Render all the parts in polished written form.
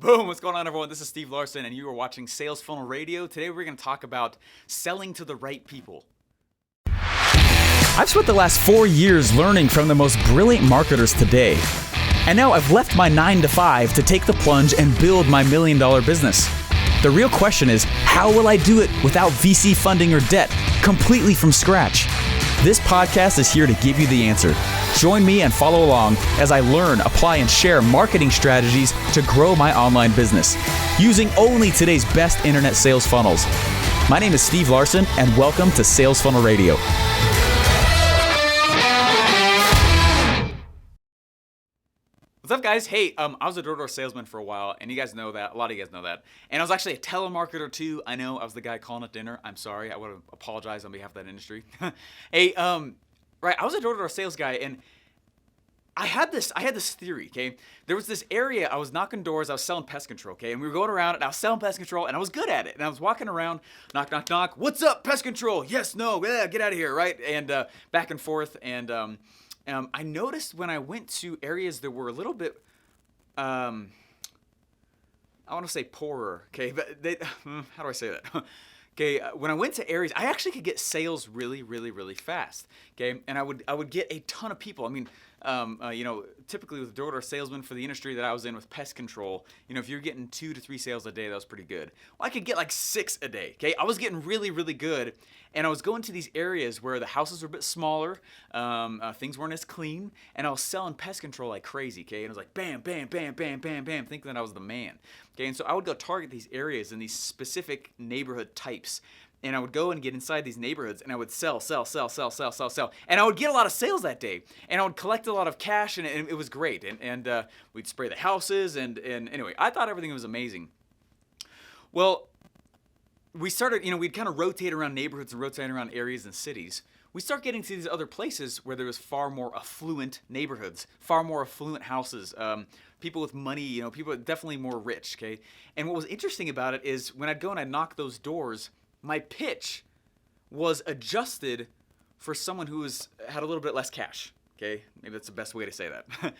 Boom, what's going on, everyone? This is Steve Larsen, and you are watching Sales Funnel Radio. Today we're going to talk about selling to the right people. I've spent the last 4 years learning from the most brilliant marketers today. And now I've left my 9-to-5 to take the plunge and build my $1 million business. The real question is, how will I do it without VC funding or debt, completely from scratch? This podcast is here to give you the answer. Join me and follow along as I learn, apply, and share marketing strategies to grow my online business using only today's best internet sales funnels. My name is Steve Larsen, and welcome to Sales Funnel Radio. What's up, guys? Hey, I was a door-to-door salesman for a while, and you guys know that. A lot of you guys know that. And I was actually a telemarketer too. I know I was the guy calling at dinner. I'm sorry. I want to apologize on behalf of that industry. Hey, right, I was a door-to-door sales guy, and I had this theory, okay? There was this area, I was knocking doors, I was selling pest control, okay? And we were going around, and I was selling pest control, and I was good at it. And I was walking around, knock, knock, knock. What's up, pest control? Yes, no, yeah, get out of here, right? And back and forth, and I noticed when I went to areas that were a little bit, I want to say poorer, okay? But how do I say that? Okay, when I went to areas, I actually could get sales really, really, really fast. Okay, and I would get a ton of people. I mean, typically with door-to-door salesmen for the industry that I was in with pest control, if you're getting 2 to 3 sales a day, that was pretty good. Well, I could get like 6 a day. Okay, I was getting really, really good, and I was going to these areas where the houses were a bit smaller, things weren't as clean, and I was selling pest control like crazy. Okay, and I was like bam, bam, bam, bam, bam, bam, thinking that I was the man. Okay, and so I would go target these areas and these specific neighborhood types. And I would go and get inside these neighborhoods, and I would sell. And I would get a lot of sales that day. And I would collect a lot of cash, and it was great. And we'd spray the houses, and anyway, I thought everything was amazing. Well, we started, we'd kind of rotate around neighborhoods and rotate around areas and cities. We start getting to these other places where there was far more affluent neighborhoods, far more affluent houses, people with money, people definitely more rich, okay? And what was interesting about it is when I'd go and I'd knock those doors, my pitch was adjusted for someone who had a little bit less cash. Okay, maybe that's the best way to say that.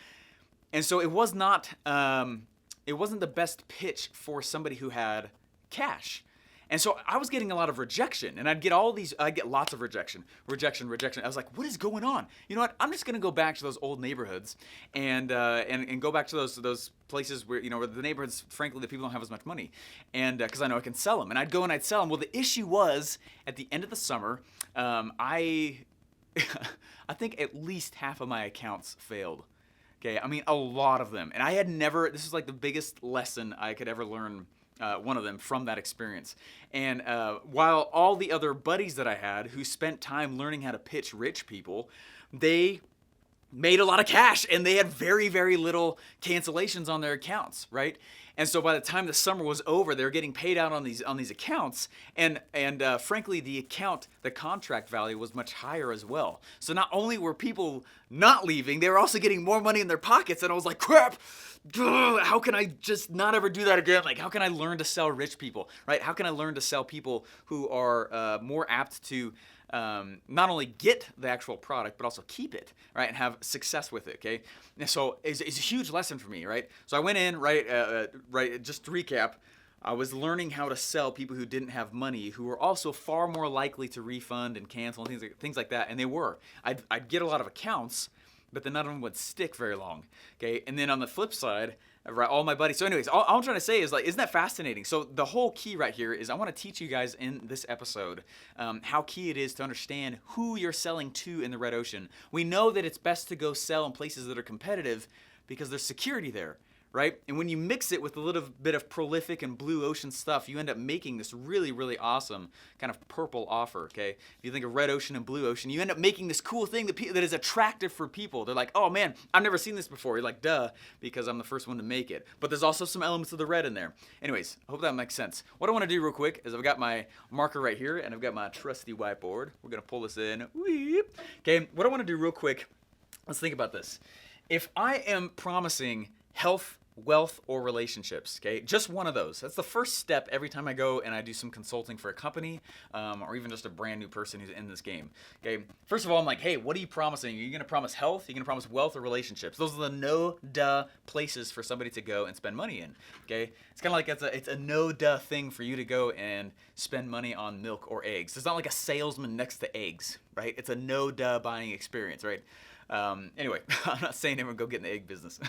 And so it wasn't the best pitch for somebody who had cash. And so I was getting a lot of rejection, and I'd get lots of rejection. I was like, what is going on? You know what? I'm just gonna go back to those old neighborhoods and go back to those places where where the neighborhoods, frankly, that people don't have as much money, and because I know I can sell them. And I'd go and I'd sell them. Well, the issue was at the end of the summer, I think at least half of my accounts failed. Okay, I mean a lot of them, and I had never. This is like the biggest lesson I could ever learn. One of them from that experience. And while all the other buddies that I had who spent time learning how to pitch rich people, they made a lot of cash and they had very, very little cancellations on their accounts, right? And so by the time the summer was over, they were getting paid out on these accounts, and frankly, the contract value was much higher as well. So not only were people not leaving, they were also getting more money in their pockets, and I was like, crap, how can I just not ever do that again? Like, how can I learn to sell rich people, right? How can I learn to sell people who are more apt to not only get the actual product, but also keep it, right, and have success with it, okay? And so it's a huge lesson for me, right? So I went in, right, just to recap, I was learning how to sell people who didn't have money, who were also far more likely to refund and cancel and things like that, and they were. I'd get a lot of accounts, but then none of them would stick very long, okay? And then on the flip side, right, all my buddies. So anyways, all I'm trying to say is, like, isn't that fascinating? So the whole key right here is I want to teach you guys in this episode how key it is to understand who you're selling to in the red ocean. We know that it's best to go sell in places that are competitive because there's security there, right? And when you mix it with a little bit of prolific and blue ocean stuff, you end up making this really, really awesome kind of purple offer, okay? If you think of red ocean and blue ocean, you end up making this cool thing that is attractive for people. They're like, oh man, I've never seen this before. You're like, duh, because I'm the first one to make it. But there's also some elements of the red in there. Anyways, I hope that makes sense. What I want to do real quick is I've got my marker right here, and I've got my trusty whiteboard. We're going to pull this in. Okay, what I want to do real quick, let's think about this. If I am promising health wealth, or relationships, okay? Just one of those. That's the first step every time I go and I do some consulting for a company or even just a brand new person who's in this game, okay? First of all, I'm like, hey, what are you promising? Are you gonna promise health? Are you gonna promise wealth or relationships? Those are the no-duh places for somebody to go and spend money in, okay? It's kind of like it's a no-duh thing for you to go and spend money on milk or eggs. It's not like a salesman next to eggs, right? It's a no-duh buying experience, right? Anyway, I'm not saying everyone go get in the egg business.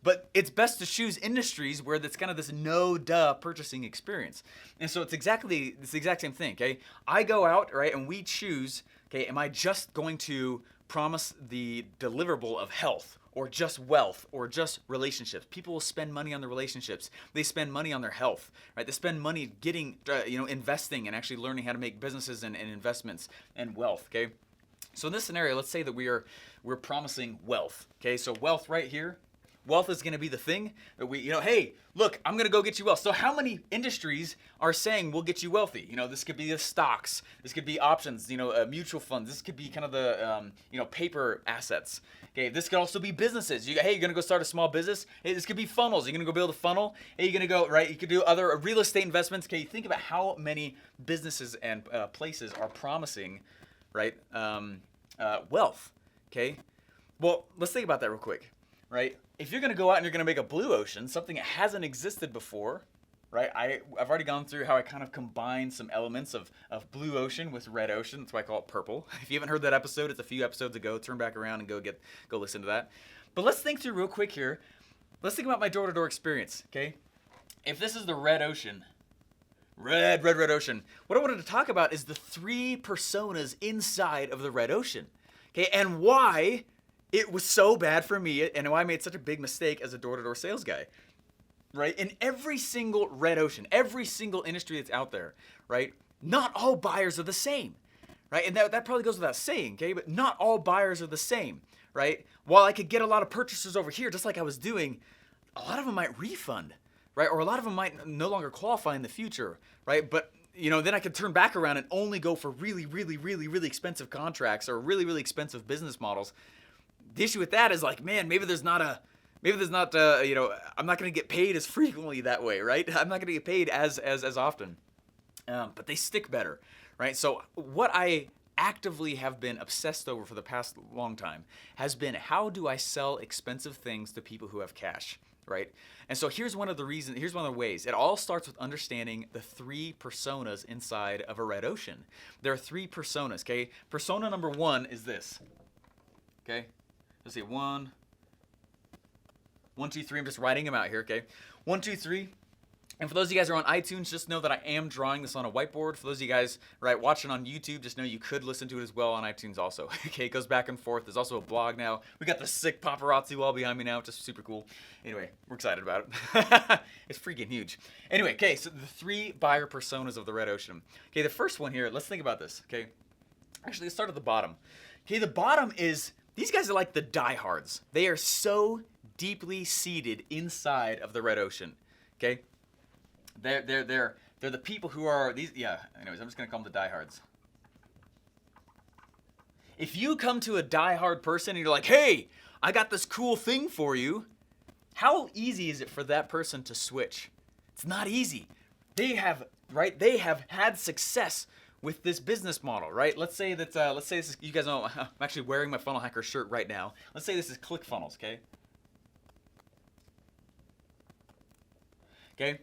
But it's best to choose industries where that's kind of this no-duh purchasing experience. And so it's the exact same thing, okay? I go out, right, and we choose, okay, am I just going to promise the deliverable of health or just wealth or just relationships? People will spend money on the relationships. They spend money on their health, right? They spend money getting, investing and actually learning how to make businesses and investments and wealth, okay? So in this scenario, let's say that we're promising wealth, okay? So wealth right here. Wealth is going to be the thing that we, hey, look, I'm going to go get you wealth. So how many industries are saying we'll get you wealthy? This could be the stocks. This could be options, mutual funds. This could be kind of the, paper assets. Okay, this could also be businesses. You're going to go start a small business. Hey, this could be funnels. You're going to go build a funnel. Hey, you're going to go, right, you could do other real estate investments. Okay, think about how many businesses and places are promising, right, wealth, okay? Well, let's think about that real quick, right? If you're going to go out and you're going to make a blue ocean, something that hasn't existed before, right? I've already gone through how I kind of combine some elements of blue ocean with red ocean. That's why I call it purple. If you haven't heard that episode, it's a few episodes ago. Turn back around and go listen to that. But let's think through real quick here. Let's think about my door-to-door experience, okay? If this is the red ocean, red ocean, what I wanted to talk about is the 3 personas inside of the red ocean, okay? And why it was so bad for me and why I made such a big mistake as a door-to-door sales guy, right? In every single red ocean, every single industry that's out there, right? Not all buyers are the same, right? And that probably goes without saying, okay? But not all buyers are the same, right? While I could get a lot of purchasers over here, just like I was doing, a lot of them might refund, right? Or a lot of them might no longer qualify in the future, right? But then I could turn back around and only go for really, really, really, really expensive contracts or really, really expensive business models. The issue with that is like, man, maybe there's not I'm not going to get paid as frequently that way, right? I'm not going to get paid as often, but they stick better, right? So what I actively have been obsessed over for the past long time has been, how do I sell expensive things to people who have cash, right? And so here's one of the ways. It all starts with understanding the 3 personas inside of a red ocean. There are 3 personas, okay? Persona number 1 is this, okay? Let's see, 1, 2, 3. I'm just writing them out here, okay? 1, 2, 3. And for those of you guys who are on iTunes, just know that I am drawing this on a whiteboard. For those of you guys watching on YouTube, just know you could listen to it as well on iTunes also. Okay, it goes back and forth. There's also a blog now. We got the sick paparazzi wall behind me now, just super cool. Anyway, we're excited about it. It's freaking huge. Anyway, okay, so the 3 buyer personas of the red ocean. Okay, the first one here, let's think about this, okay? Actually, let's start at the bottom. Okay, the bottom is, these guys are like the diehards. They are so deeply seated inside of the red ocean. Okay, they're the people who are these. Yeah. Anyways, I'm just gonna call them the diehards. If you come to a diehard person and you're like, "Hey, I got this cool thing for you," how easy is it for that person to switch? It's not easy. They have had success with this business model, right? Let's say this is, you guys know, I'm actually wearing my Funnel Hacker shirt right now. Let's say this is ClickFunnels, okay? Okay?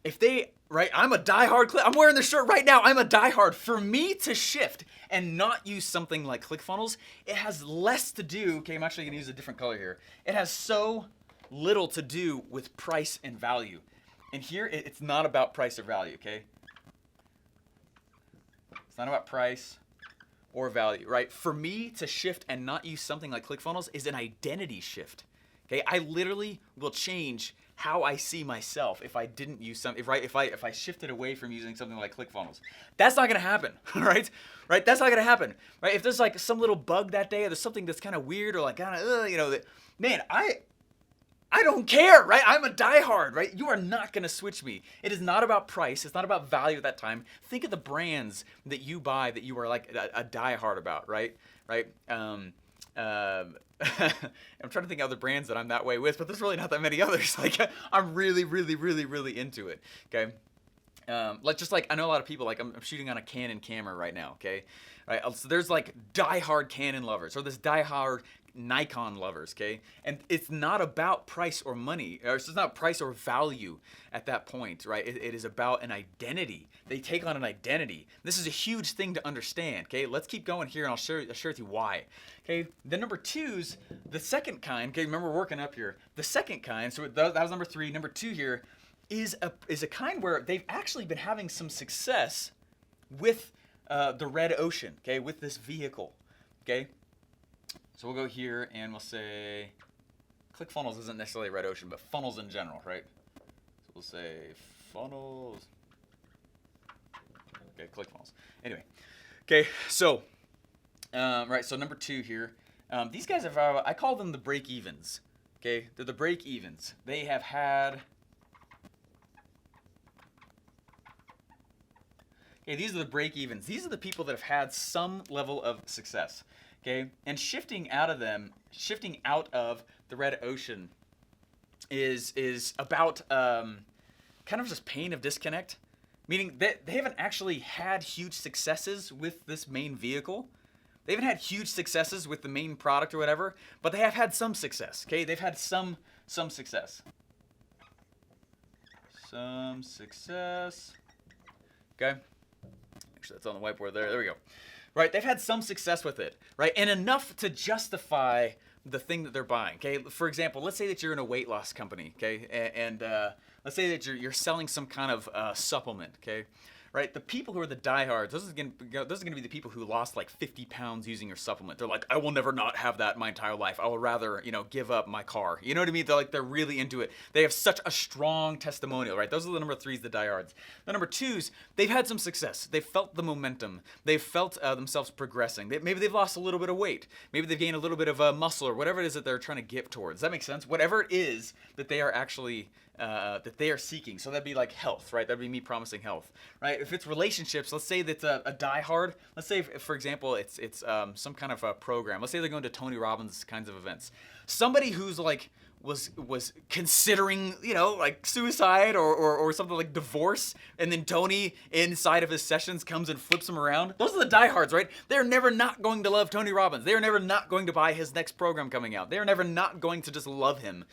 If they, right, I'm a diehard, I'm wearing this shirt right now, I'm a diehard. For me to shift and not use something like ClickFunnels, it has less to do, okay, I'm actually gonna use a different color here. It has so little to do with price and value. And here, it's not about price or value, okay? It's not about price or value, right? For me to shift and not use something like ClickFunnels is an identity shift. Okay, I literally will change how I see myself if I didn't use something. If I shifted away from using something like ClickFunnels, that's not gonna happen, right? Right? That's not gonna happen, right? If there's like some little bug that day, or there's something that's kind of weird, or like kind of, man, I don't care, right? I'm a diehard, right? You are not going to switch me. It is not about price. It's not about value at that time. Think of the brands that you buy that you are like a diehard about, right? Right? I'm trying to think of other brands that I'm that way with, but there's really not that many others. Like I'm really, really, really, really into it. Okay. Like I know a lot of people, like I'm shooting on a Canon camera right now, okay? Right, so there's like diehard Canon lovers, or this diehard Nikon lovers, okay? And it's not about price or money, or it's not price or value at that point, right? It is about an identity. They take on an identity. This is a huge thing to understand, okay? Let's keep going here, and I'll share with you why. Okay, the number twos, the second kind, okay, remember we're working up here. The second kind, so that was number 3. Number 2 here is a kind where they've actually been having some success with the red ocean, okay, with this vehicle, okay? So we'll go here and we'll say, ClickFunnels isn't necessarily red ocean, but funnels in general, right? So we'll say funnels, okay, ClickFunnels. Anyway, okay, so, right, so number 2 here, these guys have, I call them the break-evens, okay? They're the break-evens. They have had, okay, these are the break-evens. These are the people that have had some level of success, okay? And shifting out of the red ocean is about kind of just pain of disconnect, meaning that they haven't actually had huge successes with this main vehicle. They haven't had huge successes with the main product or whatever, but they have had some success, okay? They've had some success. Some success, okay? Actually, that's on the whiteboard there. There we go. Right, they've had some success with it, right? And enough to justify the thing that they're buying, okay? For example, let's say that you're in a weight loss company, okay? And let's say that you're selling some kind of supplement, okay? Right, the people who are the diehards, those are going to be the people who lost like 50 pounds using your supplement. They're like, I will never not have that my entire life. I will rather, give up my car. You know what I mean? They're really into it. They have such a strong testimonial, right? Those are the number 3s, the diehards. The number 2s, they've had some success. They've felt the momentum. They've felt themselves progressing. Maybe they've lost a little bit of weight. Maybe they've gained a little bit of muscle or whatever it is that they're trying to get towards. Does that make sense? Whatever it is that they are actually that they are seeking. So that'd be like health, right? That'd be me promising health, right? If it's relationships, let's say that's a diehard. Let's say, for example, it's some kind of a program. Let's say they're going to Tony Robbins kinds of events. Somebody who's like was considering, like suicide or something like divorce, and then Tony inside of his sessions comes and flips him around. Those are the diehards, right? They're never not going to love Tony Robbins. They're never not going to buy his next program coming out. They're never not going to just love him.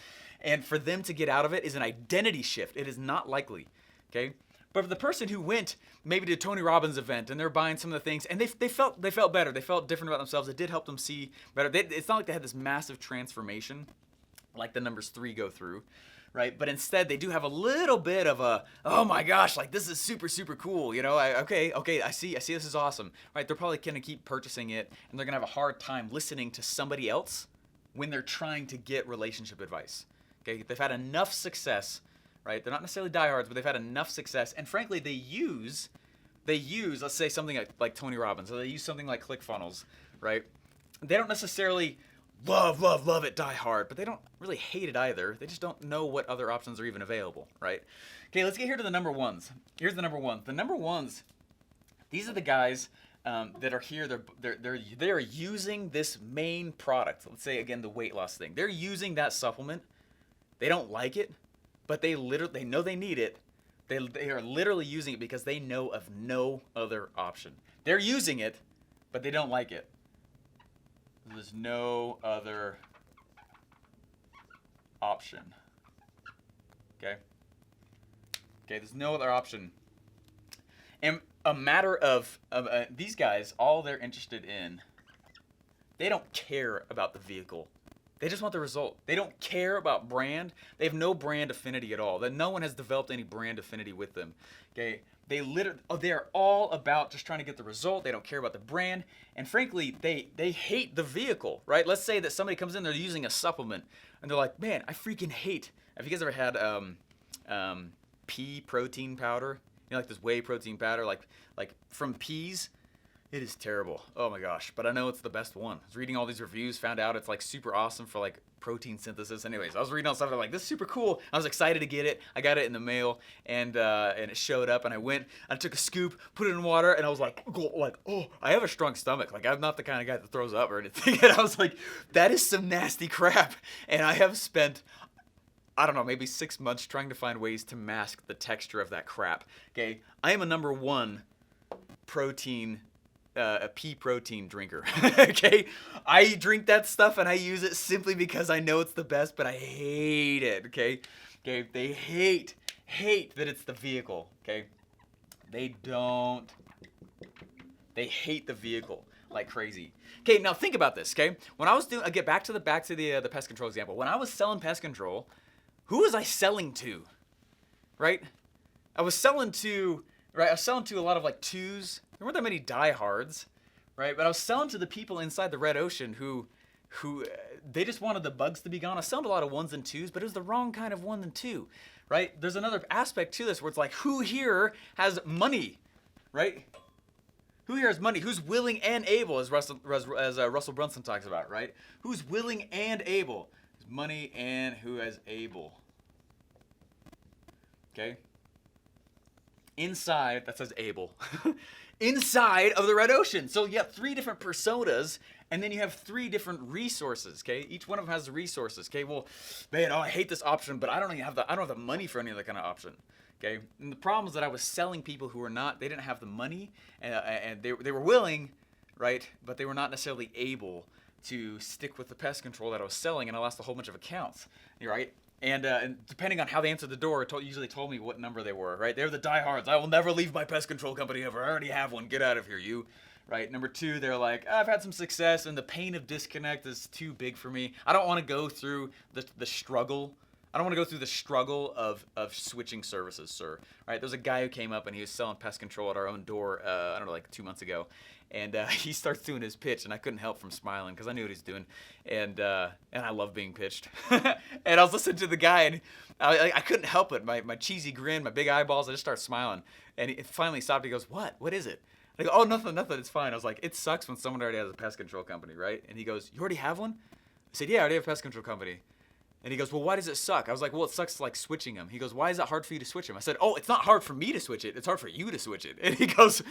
And for them to get out of it is an identity shift. It is not likely, okay? But for the person who went maybe to a Tony Robbins event and they're buying some of the things and they felt better, they felt different about themselves, it did help them see better. It's not like they had this massive transformation like the numbers 3 go through, right? But instead they do have a little bit of a, oh my gosh, like this is super, super cool, okay, I see this is awesome, right? They're probably gonna keep purchasing it and they're gonna have a hard time listening to somebody else when they're trying to get relationship advice. Okay, they've had enough success, right? They're not necessarily diehards, but they've had enough success. And frankly, they use, let's say something like Tony Robbins, or they use something like ClickFunnels, right? They don't necessarily love it, die hard, but they don't really hate it either. They just don't know what other options are even available, right? Okay, let's get here to the number 1s. Here's the number 1s. The number 1s, these are the guys that are here. They're using this main product. Let's say again the weight loss thing. They're using that supplement. They don't like it, but they know they need it. They are literally using it because they know of no other option. They're using it, but they don't like it. There's no other option. Okay, there's no other option. And a matter of these guys, all they're interested in, they don't care about the vehicle. They just want the result. They don't care about brand. They have no brand affinity at all. That no one has developed any brand affinity with them. Okay, they are all about just trying to get the result. They don't care about the brand, and frankly, they hate the vehicle. Right? Let's say that somebody comes in, they're using a supplement, and they're like, "Man, I freaking hate." Have you guys ever had pea protein powder? Like this whey protein powder, like from peas. It is terrible. Oh my gosh. But I know it's the best one. I was reading all these reviews, found out it's like super awesome for like protein synthesis. Anyways, I was reading all stuff and I'm like, this is super cool. I was excited to get it. I got it in the mail and it showed up and I went, I took a scoop, put it in water and I was like, oh, I have a strong stomach. Like I'm not the kind of guy that throws up or anything. And I was like, that is some nasty crap. And I have spent, I don't know, maybe 6 months trying to find ways to mask the texture of that crap. Okay. I am a number one a pea protein drinker. Okay, I drink that stuff and I use it simply because I know it's the best, but I hate it. Okay, they hate that it's the vehicle. Okay, they hate the vehicle like crazy. Okay, now think about this. Okay, when I was doing, I get back to the pest control example. When I was selling pest control, who was I selling to? Right, I was selling to a lot of like twos. There weren't that many diehards, right? But I was selling to the people inside the red ocean who they just wanted the bugs to be gone. I was selling to a lot of ones and twos, but it was the wrong kind of one and two, right? There's another aspect to this where it's like, who here has money, right? Who here has money? Who's willing and able, as Russell Brunson talks about, right? Who's willing and able? Money and who has able. Okay? Inside, that says able. Inside of the red ocean. So you have 3 different personas, and then you have 3 different resources. Okay, each one of them has resources. Okay, well, man, I hate this option, but I don't have the money for any other kind of option. Okay, and the problem is that I was selling people who were not, they didn't have the money, and they were willing, right, but they were not necessarily able to stick with the pest control that I was selling, and I lost a whole bunch of accounts. Right. And depending on how they answered the door, it usually told me what number they were, right? They're the diehards. I will never leave my pest control company ever. I already have one. Get out of here, you. Right? Number 2, they're like, I've had some success, and the pain of disconnect is too big for me. I don't want to go through the struggle. I don't want to go through the struggle of switching services, sir. Right? There's a guy who came up, and he was selling pest control at our own door, I don't know, like 2 months ago. And he starts doing his pitch, and I couldn't help from smiling because I knew what he's doing, and I love being pitched. And I was listening to the guy, and I couldn't help it. My cheesy grin, my big eyeballs, I just started smiling. And he finally stopped. He goes, "What? What is it?" I go, "Oh, nothing. It's fine." I was like, "It sucks when someone already has a pest control company, right?" And he goes, "You already have one?" I said, "Yeah, I already have a pest control company." And he goes, "Well, why does it suck?" I was like, "Well, it sucks like switching them." He goes, "Why is it hard for you to switch them?" I said, "Oh, it's not hard for me to switch it. It's hard for you to switch it." And he goes,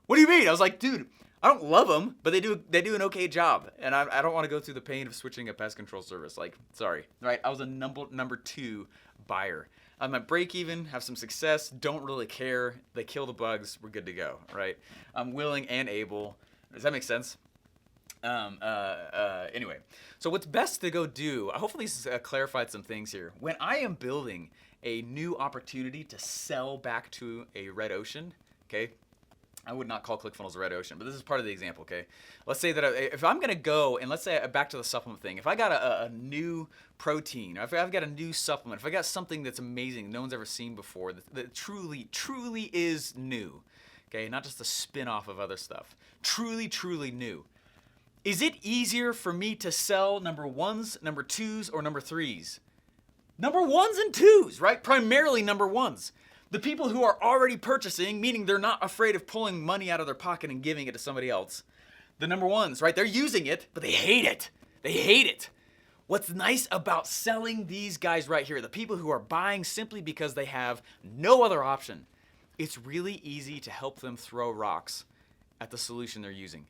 "What do you mean?" I was like, "Dude, I don't love them, but they do an okay job, and I don't want to go through the pain of switching a pest control service. Like, sorry, right? I was a number 2 buyer. I'm at break even, have some success, don't really care. They kill the bugs, we're good to go, right? I'm willing and able. Does that make sense? Anyway, so what's best to go do? Hopefully this has clarified some things here. When I am building a new opportunity to sell back to a red ocean, okay? I would not call ClickFunnels a red ocean, but this is part of the example, okay? Let's say that if I'm going to go, and let's say back to the supplement thing, if I got a new protein, or if I've got a new supplement, if I got something that's amazing, no one's ever seen before, that truly is new, okay? Not just a spin-off of other stuff. Truly new. Is it easier for me to sell number 1s, number 2s, or number 3s? Number 1s and 2s, right? Primarily number 1s. The people who are already purchasing, meaning they're not afraid of pulling money out of their pocket and giving it to somebody else. The number 1s, right? They're using it, but they hate it. They hate it. What's nice about selling these guys right here, the people who are buying simply because they have no other option, it's really easy to help them throw rocks at the solution they're using.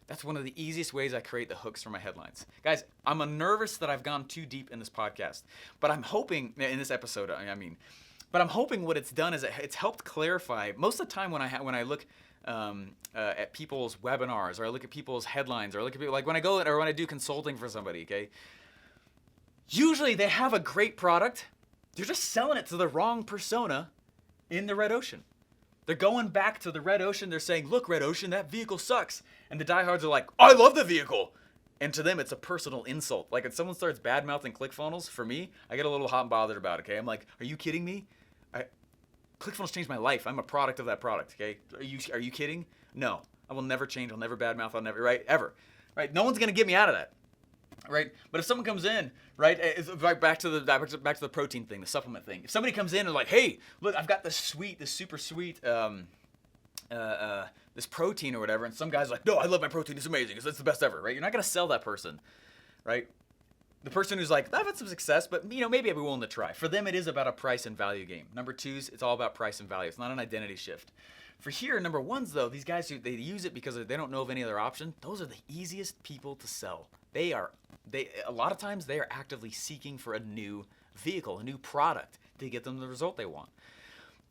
That's one of the easiest ways I create the hooks for my headlines. Guys, I'm nervous that I've gone too deep in this podcast, but I'm hoping, in this episode, but I'm hoping what it's done is it's helped clarify. Most of the time when I look at people's webinars, or I look at people's headlines, or I look at people, like when I do consulting for somebody, okay, usually they have a great product. They're just selling it to the wrong persona in the red ocean. They're going back to the red ocean. They're saying, "Look, red ocean, that vehicle sucks." And the diehards are like, "I love the vehicle." And to them, it's a personal insult. Like if someone starts bad-mouthing ClickFunnels, for me, I get a little hot and bothered about it, okay? I'm like, "Are you kidding me? ClickFunnels changed my life. I'm a product of that product, okay? Are you kidding? No. I will never change. I'll never badmouth. I'll never, right? Ever. Right? No one's going to get me out of that. Right? But if someone comes in, right, it's right back to the protein thing, the supplement thing. If somebody comes in and like, "Hey, look, I've got this super sweet this protein or whatever, and some guy's like, no, I love my protein, it's amazing, it's the best ever, right? You're not gonna sell that person, right? The person who's like, I've had some success, but maybe I'd be willing to try. For them, it is about a price and value game. Number twos, it's all about price and value. It's not an identity shift. For here, number ones though, these guys who they use it because they don't know of any other option, those are the easiest people to sell. A lot of times they are actively seeking for a new vehicle, a new product to get them the result they want.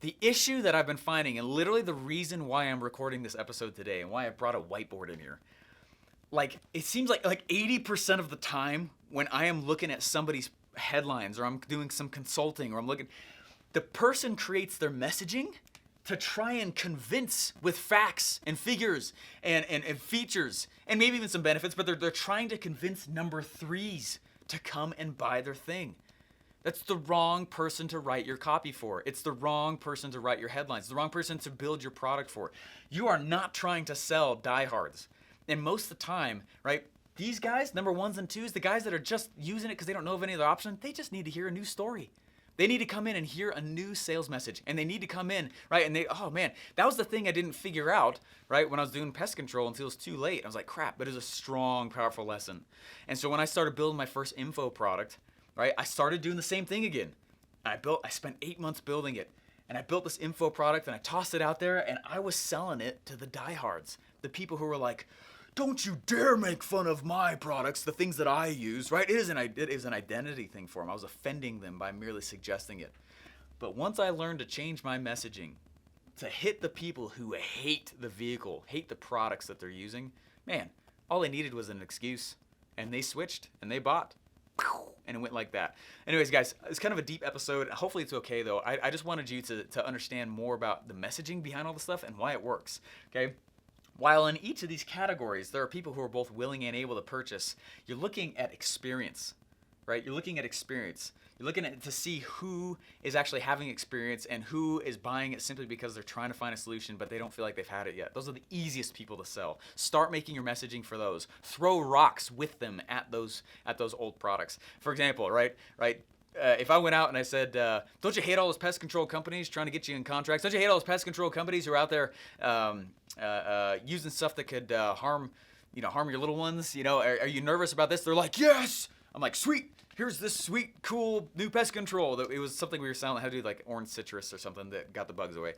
The issue that I've been finding, and literally the reason why I'm recording this episode today and why I brought a whiteboard in here, like it seems like 80% of the time when I am looking at somebody's headlines or I'm doing some consulting or the person creates their messaging to try and convince with facts and figures and features and maybe even some benefits, but they're trying to convince number threes to come and buy their thing. That's the wrong person to write your copy for. It's the wrong person to write your headlines. It's the wrong person to build your product for. You are not trying to sell diehards. And most of the time, right, these guys, number ones and twos, the guys that are just using it because they don't know of any other option, they just need to hear a new story. They need to come in and hear a new sales message. And they need to come in, right, and oh man, that was the thing I didn't figure out, right, when I was doing pest control until it was too late. I was like, crap, but it's a strong, powerful lesson. And so when I started building my first info product, right, I started doing the same thing again. I spent 8 months building it. And I built this info product and I tossed it out there and I was selling it to the diehards, the people who were like, don't you dare make fun of my products, the things that I use, right? It is an identity thing for them. I was offending them by merely suggesting it. But once I learned to change my messaging to hit the people who hate the vehicle, hate the products that they're using, man, all they needed was an excuse. And they switched and they bought. And it went like that. Anyways, guys, it's kind of a deep episode. Hopefully it's okay, though. I just wanted you to understand more about the messaging behind all this stuff and why it works, okay? While in each of these categories, there are people who are both willing and able to purchase, you're looking at experience, right? You're looking at experience. You're looking at to see who is actually having experience and who is buying it simply because they're trying to find a solution, but they don't feel like they've had it yet. Those are the easiest people to sell. Start making your messaging for those. Throw rocks with them at those old products. For example, right? If I went out and I said, don't you hate all those pest control companies trying to get you in contracts? Don't you hate all those pest control companies who are out there using stuff that could harm your little ones? Are you nervous about this? They're like, yes! I'm like, sweet! Here's this sweet, cool new pest control. It was something we were selling. How to do like orange citrus or something that got the bugs away.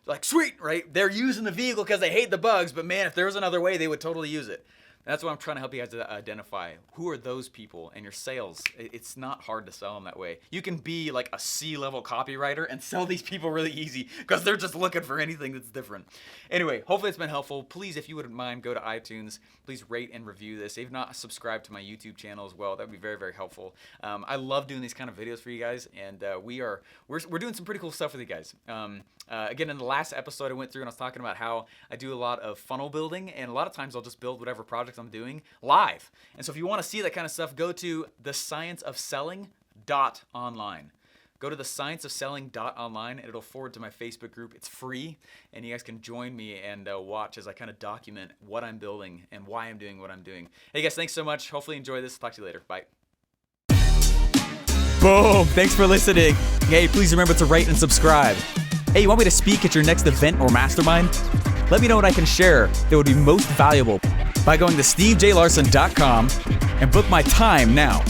Like, sweet, right? They're using the vehicle because they hate the bugs, but man, if there was another way, they would totally use it. That's what I'm trying to help you guys to identify. Who are those people in your sales? It's not hard to sell them that way. You can be like a C-level copywriter and sell these people really easy because they're just looking for anything that's different. Anyway, hopefully it's been helpful. Please, if you wouldn't mind, go to iTunes. Please rate and review this. If not, subscribe to my YouTube channel as well. That would be very, very helpful. I love doing these kind of videos for you guys, and we're doing some pretty cool stuff with you guys. Again, in the last episode I went through and I was talking about how I do a lot of funnel building, and a lot of times I'll just build whatever project I'm doing live. And so if you want to see that kind of stuff, go to thescienceofselling.online. Go to thescienceofselling.online and it'll forward to my Facebook group. It's free, and you guys can join me and watch as I kind of document what I'm building and why I'm doing what I'm doing. Hey guys, thanks so much. Hopefully you enjoy this. Talk to you later. Bye. Boom! Thanks for listening. Hey, please remember to rate and subscribe. Hey, you want me to speak at your next event or mastermind? Let me know what I can share that would be most valuable by going to stevejlarsen.com and book my time now.